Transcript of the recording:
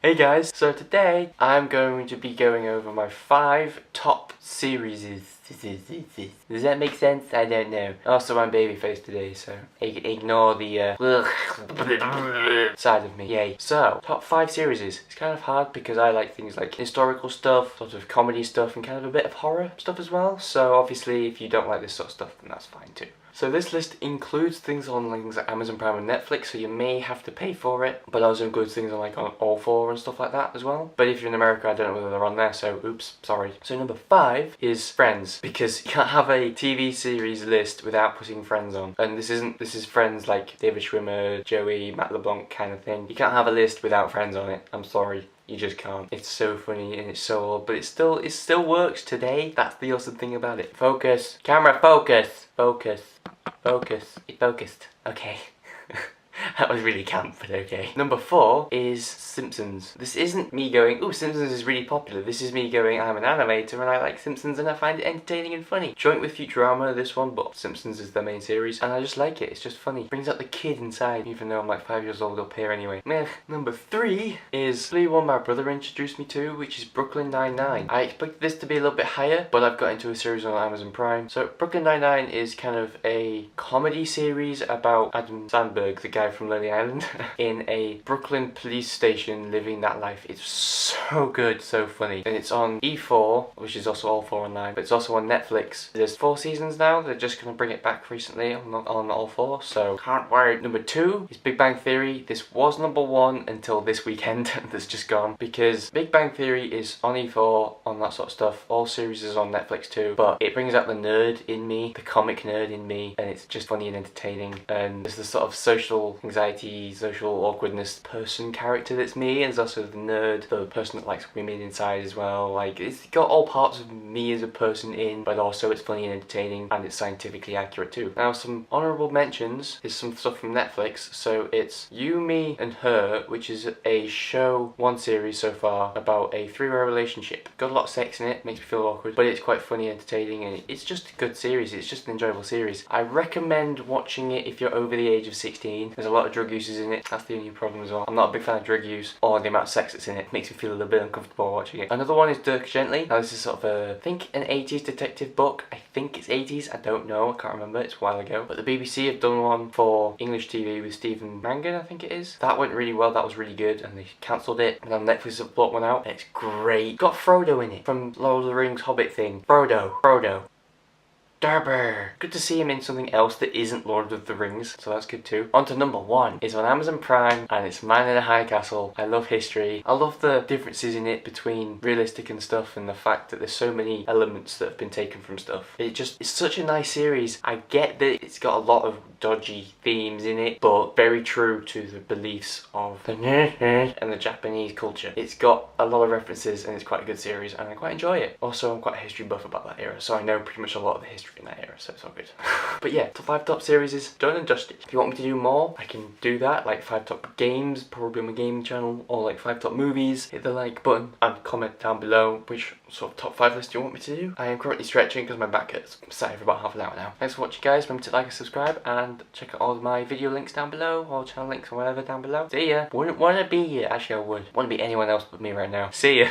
Hey guys, so today I'm going to be going over my 5 top series. Does that make sense? I don't know. Also, I'm babyface today, so ignore the side of me. Yay. So, top 5 series. It's kind of hard because I like things like historical stuff, sort of comedy stuff, and kind of a bit of horror stuff as well. So obviously, if you don't like this sort of stuff, then that's fine too. So this list includes things on things like Amazon Prime and Netflix, so you may have to pay for it, but also includes things on like on All 4 and stuff like that as well. But if you're in America, I don't know whether they're on there, so oops, sorry. So number 5 is Friends, because you can't have a TV series list without putting Friends on. And this is Friends like David Schwimmer, Joey, Matt LeBlanc kind of thing. You can't have a list without Friends on it. I'm sorry. You just can't. It's so funny and it's so old, but it still works today. That's the awesome thing about it. Focus. Camera, focus. Focus. Focus. It focused. Okay. That was really camp, but okay. Number 4 is Simpsons. This isn't me going, ooh, Simpsons is really popular. This is me going, I'm an animator and I like Simpsons and I find it entertaining and funny. Joint with Futurama, this one, but Simpsons is the main series and I just like it. It's just funny. Brings out the kid inside, even though I'm like 5 years old up here anyway. Meh. Number 3 is the one my brother introduced me to, which is Brooklyn Nine-Nine. I expected this to be a little bit higher, but I've got into a series on Amazon Prime. So Brooklyn Nine-Nine is kind of a comedy series about Adam Sandberg, the guy from Lonely Island, in a Brooklyn police station living that life. It's so good, so funny. And it's on E4, which is also All 4 online, but it's also on Netflix. There's 4 seasons now. They're just going to bring it back recently on All 4, so can't wait. Number 2 is Big Bang Theory. This was number 1 until this weekend that's just gone, because Big Bang Theory is on E4, on that sort of stuff. All series is on Netflix too, but it brings out the nerd in me, the comic nerd in me, and it's just funny and entertaining. And there's the sort of social anxiety, social awkwardness person character that's me, and there's also the nerd, the person that likes women inside as well. Like, it's got all parts of me as a person in, but also it's funny and entertaining, and it's scientifically accurate too. Now, some honourable mentions is some stuff from Netflix. So it's You, Me and Her, which is a show, 1 series so far, about a 3-way relationship. Got a lot of sex in it, makes me feel awkward, but it's quite funny, entertaining, and it's just a good series. It's just an enjoyable series. I recommend watching it if you're over the age of 16. There's a lot of drug uses in it. That's the only problem as well. I'm not a big fan of drug use or the amount of sex that's in it. Makes me feel a little bit uncomfortable watching it. Another one is Dirk Gently. Now this is sort of I think an 80s detective book. I think it's 80s. I don't know. I can't remember. It's a while ago. But the BBC have done one for English TV with Stephen Mangan, I think it is. That went really well. That was really good, and they cancelled it. And then Netflix have brought one out. And it's great. Got Frodo in it from Lord of the Rings Hobbit thing. Frodo. Darber. Good to see him in something else that isn't Lord of the Rings, so that's good too. On to number 1. It's on Amazon Prime and it's Man in a High Castle. I love history. I love the differences in it between realistic and stuff, and the fact that there's so many elements that have been taken from stuff. It's such a nice series. I get that it's got a lot of dodgy themes in it, but very true to the beliefs of the and the Japanese culture. It's got a lot of references and it's quite a good series and I quite enjoy it. Also, I'm quite a history buff about that era, so I know pretty much a lot of the history in that era, so it's all good. But yeah, top 5 top series is done and dusted. If you want me to do more, I can do that, like 5 top games, probably on my gaming channel, or like 5 top movies. Hit the like button and comment down below which sort of top 5 list you want me to do. I am currently stretching because my back hurts. I'm sat here for about half an hour now. Thanks for watching guys, remember to like and subscribe, and check out all of my video links down below, or channel links or whatever down below. See ya. Wouldn't want to be here. Actually I would. Want to be anyone else but me right now. See ya.